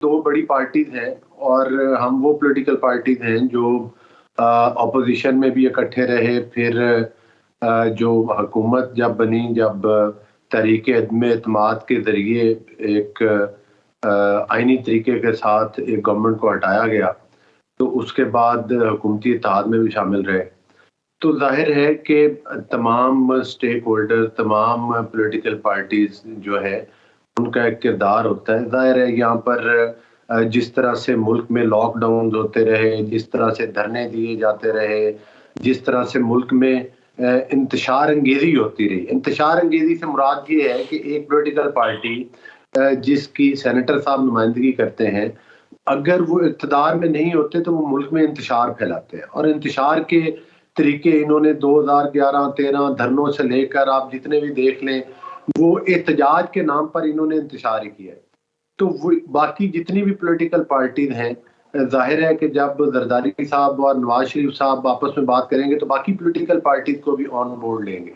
دو بڑی پارٹیز ہیں اور ہم وہ پولیٹیکل پارٹیز ہیں جو اپوزیشن میں بھی اکٹھے رہے، پھر جو حکومت جب بنی، جب تحریک عدم اعتماد کے ذریعے ایک آئینی طریقے کے ساتھ ایک گورنمنٹ کو ہٹایا گیا تو اس کے بعد حکومتی اتحاد میں بھی شامل رہے، تو ظاہر ہے کہ تمام اسٹیک ہولڈر، تمام پولیٹیکل پارٹیز جو ہے ان کا ایک کردار ہوتا ہے۔ ظاہر ہے یہاں پر جس طرح سے ملک میں لاک ڈاؤن ہوتے رہے، جس طرح سے دھرنے دیے جاتے رہے، جس طرح سے ملک میں انتشار انگیزی ہوتی رہی۔ انتشار انگیزی سے مراد یہ ہے کہ ایک پولیٹیکل پارٹی جس کی سینیٹر صاحب نمائندگی کرتے ہیں، اگر وہ اقتدار میں نہیں ہوتے تو وہ ملک میں انتشار پھیلاتے ہیں، اور انتشار کے طریقے انہوں نے 2011-13 دھرنوں سے لے کر آپ جتنے بھی دیکھ لیں، وہ احتجاج کے نام پر انہوں نے انتشار کیا ہے۔ تو وہ باقی جتنی بھی پولیٹیکل پارٹیز ہیں، ظاہر ہے کہ جب زرداری صاحب اور نواز شریف صاحب آپس میں بات کریں گے تو باقی پولیٹیکل پارٹیز کو بھی آن بورڈ لیں گے،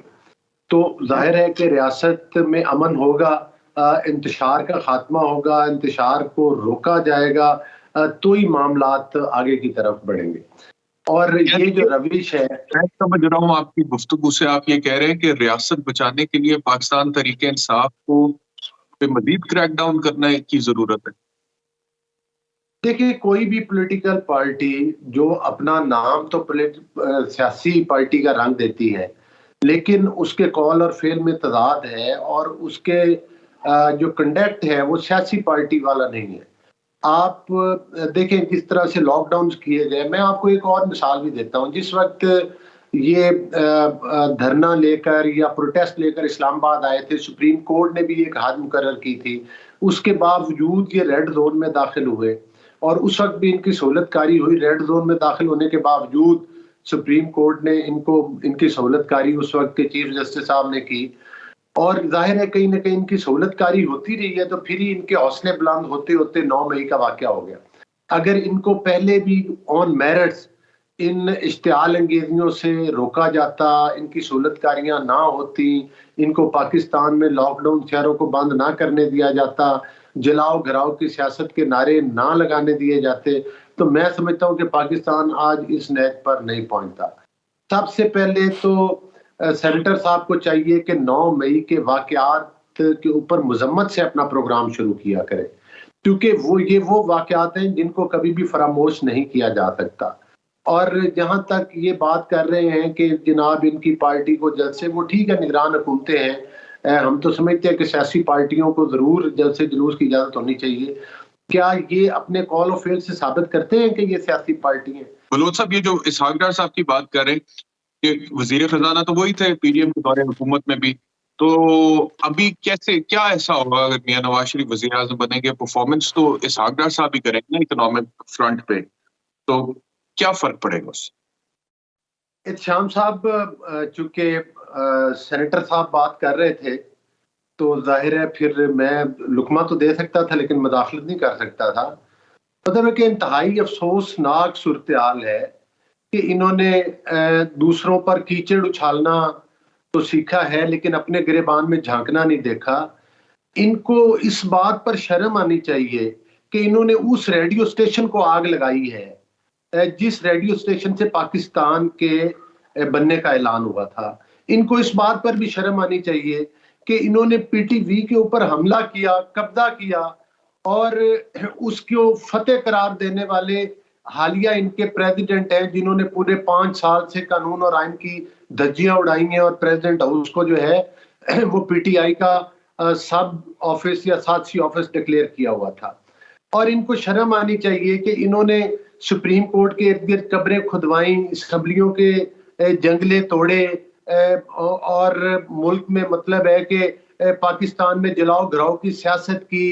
تو ظاہر ہے کہ ریاست میں امن ہوگا، انتشار کا خاتمہ ہوگا، انتشار کو روکا جائے گا، تو ہی معاملات آگے کی طرف بڑھیں گے۔ اور یہ جو روش ہے، میں سمجھ رہا ہوں آپ کی گفتگو سے آپ یہ کہہ رہے ہیں کہ ریاست بچانے کے لیے پاکستان تحریک انصاف کو پہ مزید کریک ڈاؤن کرنے کی ضرورت ہے۔ دیکھیں، کوئی بھی پولیٹیکل پارٹی جو اپنا نام تو سیاسی پارٹی کا رنگ دیتی ہے، لیکن اس کے قول اور فعل میں تضاد ہے، اور اس کے جو کنڈکٹ ہے وہ سیاسی پارٹی والا نہیں ہے۔ آپ دیکھیں جس طرح سے لاک ڈاؤنز کیے گئے، میں آپ کو ایک اور مثال بھی دیتا ہوں۔ جس وقت یہ دھرنا لے کر یا پروٹیسٹ لے کر اسلام آباد آئے تھے، سپریم کورٹ نے بھی ایک حد مقرر کی تھی، اس کے باوجود یہ ریڈ زون میں داخل ہوئے، اور اس وقت بھی ان کی سہولت کاری ہوئی۔ ریڈ زون میں داخل ہونے کے باوجود سپریم کورٹ نے ان کی سہولت کاری اس وقت کے چیف جسٹس صاحب نے کی، اور ظاہر ہے کہیں نہ کہیں ان کی سہولت کاری ہوتی رہی ہے، تو پھر ہی ان کے حوصلے بلند ہوتے ہوتے 9 مئی کا واقعہ ہو گیا۔ اگر ان کو پہلے بھی آن میرٹس ان اشتعال انگیزیوں سے روکا جاتا، ان کی سہولت کاریاں نہ ہوتی، ان کو پاکستان میں لاک ڈاؤن شہروں کو بند نہ کرنے دیا جاتا، جلاؤ گھراؤ کی سیاست کے نعرے نہ لگانے دیے جاتے، تو میں سمجھتا ہوں کہ پاکستان آج اس نیت پر نہیں پہنچتا۔ سب سے پہلے تو سینیٹر صاحب کو چاہیے کہ 9 مئی کے واقعات کے اوپر مذمت سے اپنا پروگرام شروع کیا کرے، کیونکہ وہ واقعات ہیں جن کو کبھی بھی فراموش نہیں کیا جا سکتا۔ اور جہاں تک یہ بات کر رہے ہیں کہ جناب ان کی پارٹی کو جلسے، وہ ٹھیک ہے، نگران حکومتیں ہیں، ہم تو سمجھتے ہیں کہ سیاسی پارٹیوں کو ضرور جلسے جلوس کی اجازت ہونی چاہیے۔ کیا یہ اپنے قول و فعل سے ثابت کرتے ہیں کہ یہ سیاسی پارٹی ہیں؟ بلوچ صاحب، یہ جو اسحاق ڈار صاحب کی بات کر رہے ہیں کہ وزیر خزانہ تو وہی تھے پی ڈی ایم کے دور حکومت میں بھی، تو ابھی کیا ایسا ہوگا اگر میاں نواز شریف وزیر اعظم بنیں گے؟ پرفارمنس تو اسحاق ڈار صاحب ہی کریں گے نا اکنامک فرنٹ پہ، تو کیا فرق پڑے گا اس سے؟ احتشام صاحب چونکہ سینیٹر صاحب بات کر رہے تھے تو ظاہر ہے پھر میں لقمہ تو دے سکتا تھا لیکن مداخلت نہیں کر سکتا تھا۔ مطلب ہے کہ انتہائی افسوسناک صورتحال ہے کہ انہوں نے دوسروں پر کیچڑ اچھالنا تو سیکھا ہے لیکن اپنے گریبان میں جھانکنا نہیں دیکھا۔ ان کو اس بات پر شرم آنی چاہیے کہ انہوں نے اس ریڈیو اسٹیشن کو آگ لگائی ہے جس ریڈیو اسٹیشن سے پاکستان کے بننے کا اعلان ہوا تھا۔ ان کو اس بات پر بھی شرم آنی چاہیے کہ انہوں نے پی ٹی وی کے اوپر حملہ کیا، قبضہ کیا، اور اس کو فتح قرار دینے والے حالیہ ان کے پریزیڈنٹ ہیں جنہوں نے پورے 5 سال سے قانون اور آئین کی دھجیاں اڑائی ہیں، اور پریزیڈنٹ ہاؤس کو جو ہے وہ پی ٹی آئی کا سب آفس یا ساتھی آفس ڈکلیئر کیا ہوا تھا۔ اور ان کو شرم آنی چاہیے کہ انہوں نے سپریم کورٹ کے ارد گرد قبریں کھدوائیں، اسمبلیوں کے جنگلے توڑے، اور ملک میں مطلب ہے کہ پاکستان میں جلاؤ گھراؤ کی سیاست کی،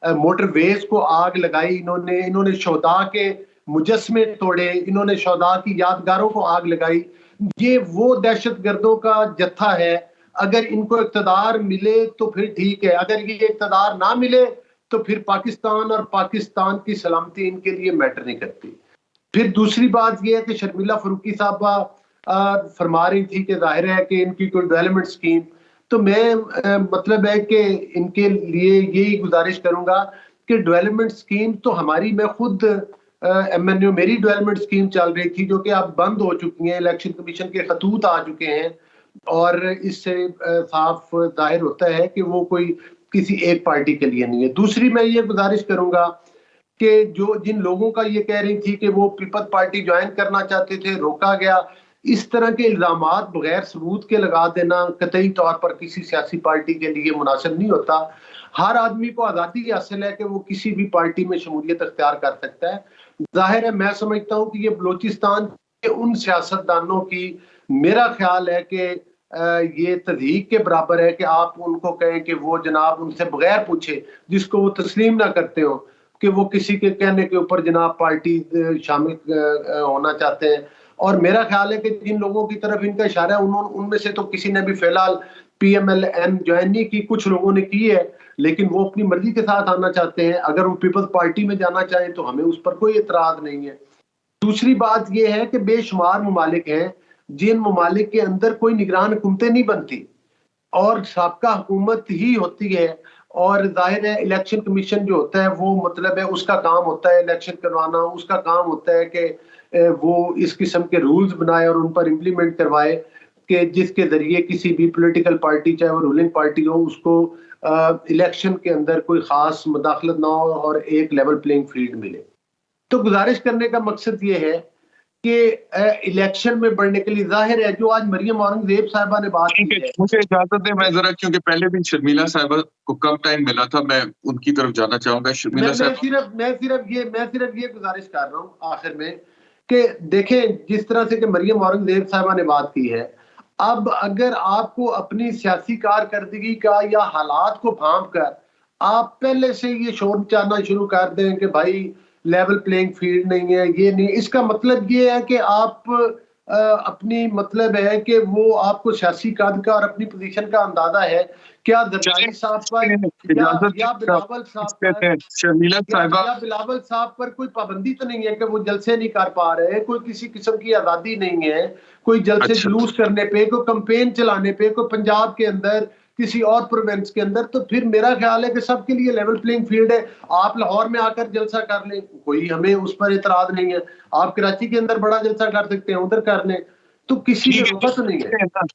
موٹر ویز کو آگ لگائی، انہوں نے شہداء کے مجسمے توڑے، انہوں نے شہداء کی یادگاروں کو آگ لگائی۔ یہ وہ دہشت گردوں کا جتھا ہے۔ اگر ان کو اقتدار ملے تو پھر ٹھیک ہے، اگر یہ اقتدار نہ ملے تو پھر پاکستان اور پاکستان کی سلامتی ان کے لیے میٹر نہیں کرتی۔ پھر دوسری بات یہ ہے کہ شرمیلا فاروقی صاحبہ فرما رہی تھی کہ ظاہر ہے کہ ان کی کوئی ڈیولپمنٹ سکیم، تو میں مطلب ہے کہ ان کے لیے یہی گزارش کروں گا کہ ڈیولپمنٹ اسکیم تو ہماری، میں خود MNU میری ڈیولپمنٹ اسکیم چل رہی تھی جو کہ اب بند ہو چکی ہیں، الیکشن کمیشن کے خطوط آ چکے ہیں، اور اس سے صاف ظاہر ہوتا ہے کہ وہ کوئی کسی ایک پارٹی کے لیے نہیں ہے۔ دوسری میں یہ گزارش کروں گا کہ جن لوگوں کا یہ کہہ رہی تھی کہ وہ پیپلز پارٹی جوائن کرنا چاہتے تھے، روکا گیا، اس طرح کے الزامات بغیر ثبوت کے لگا دینا قطعی طور پر کسی سیاسی پارٹی کے لیے مناسب نہیں ہوتا۔ ہر آدمی کو آزادی حاصل ہے کہ وہ کسی بھی پارٹی میں شمولیت اختیار کر سکتا ہے۔ ظاہر ہے، میں سمجھتا ہوں کہ یہ بلوچستان کے ان سیاستدانوں کی، میرا خیال ہے کہ یہ تضحیق کے برابر ہے کہ آپ ان کو کہیں کہ وہ جناب ان سے بغیر پوچھے، جس کو وہ تسلیم نہ کرتے ہو، کہ وہ کسی کے کہنے کے اوپر جناب پارٹی شامل ہونا چاہتے ہیں۔ اور میرا خیال ہے کہ جن لوگوں کی طرف ان کا اشارہ ہے ان میں سے تو کسی نے بھی فی الحال PMLN جوائن نہیں کی، کچھ لوگوں نے کی ہے، لیکن وہ اپنی مرضی کے ساتھ آنا چاہتے ہیں۔ اگر وہ پیپلز پارٹی میں جانا چاہیں تو ہمیں اس پر کوئی اعتراض نہیں ہے۔ دوسری بات یہ ہے کہ بے شمار ممالک ہیں جن ممالک کے اندر کوئی نگران حکومتیں نہیں بنتی اور سابقہ حکومت ہی ہوتی ہے، اور ظاہر ہے الیکشن کمیشن جو ہوتا ہے وہ مطلب ہے اس کا کام ہوتا ہے الیکشن کروانا، اس کا کام ہوتا ہے کہ وہ اس قسم کے رولز بنائے اور ان پر امپلیمنٹ کروائے کہ جس کے ذریعے کسی بھی پولیٹیکل پارٹی، چاہے وہ رولنگ پارٹی ہو، اس کو الیکشن کے اندر کوئی خاص مداخلت نہ ہو اور ایک لیول پلینگ فیلڈ ملے۔ تو گزارش کرنے کا مقصد یہ ہے کہ الیکشن میں بڑھنے کے لیے، ظاہر ہے جو آج مریم اورنگزیب صاحبہ نے بات کی ہے۔ مجھے اجازت دیں، میں ذرا، کیونکہ پہلے بھی شرمیلا صاحبہ کو کم ٹائم ملا تھا، میں ان کی طرف جانا چاہوں گا۔ شرمیلا صاحبہ، میں صرف یہ گزارش کر رہا ہوں آخر میں کہ دیکھیں جس طرح سے کہ مریم اورنگزیب صاحبہ نے بات کی ہے، اب اگر آپ کو اپنی سیاسی کارکردگی کا یا حالات کو بھانپ کر آپ پہلے سے یہ شور مچانا شروع کر دیں کہ بھائی لیول پلینگ فیلڈ نہیں ہے، یہ نہیں، اس کا مطلب یہ ہے کہ آپ اپنی، مطلب ہے کہ وہ آپ کو سیاسی قد کا اور اپنی پوزیشن کا اندازہ ہے۔ کیا زرداری صاحب پر یا بلاول صاحب پر شرمیلا صاحبہ، یا بلاول صاحب پر کوئی پابندی تو نہیں ہے کہ وہ جلسے نہیں کر پا رہے، کوئی کسی قسم کی آزادی نہیں ہے، کوئی جلسے جلوس کرنے پہ، کوئی کمپین چلانے پہ، کوئی پنجاب کے اندر کسی اور پروونس کے اندر، تو پھر میرا خیال ہے کہ سب کے لیے لیول پلینگ فیلڈ ہے۔ آپ لاہور میں آ کر جلسہ کر لیں، کوئی ہمیں اس پر اعتراض نہیں ہے، آپ کراچی کے اندر بڑا جلسہ کر سکتے ہیں، ادھر کر لیں، تو کسی میں رخصت نہیں ہے۔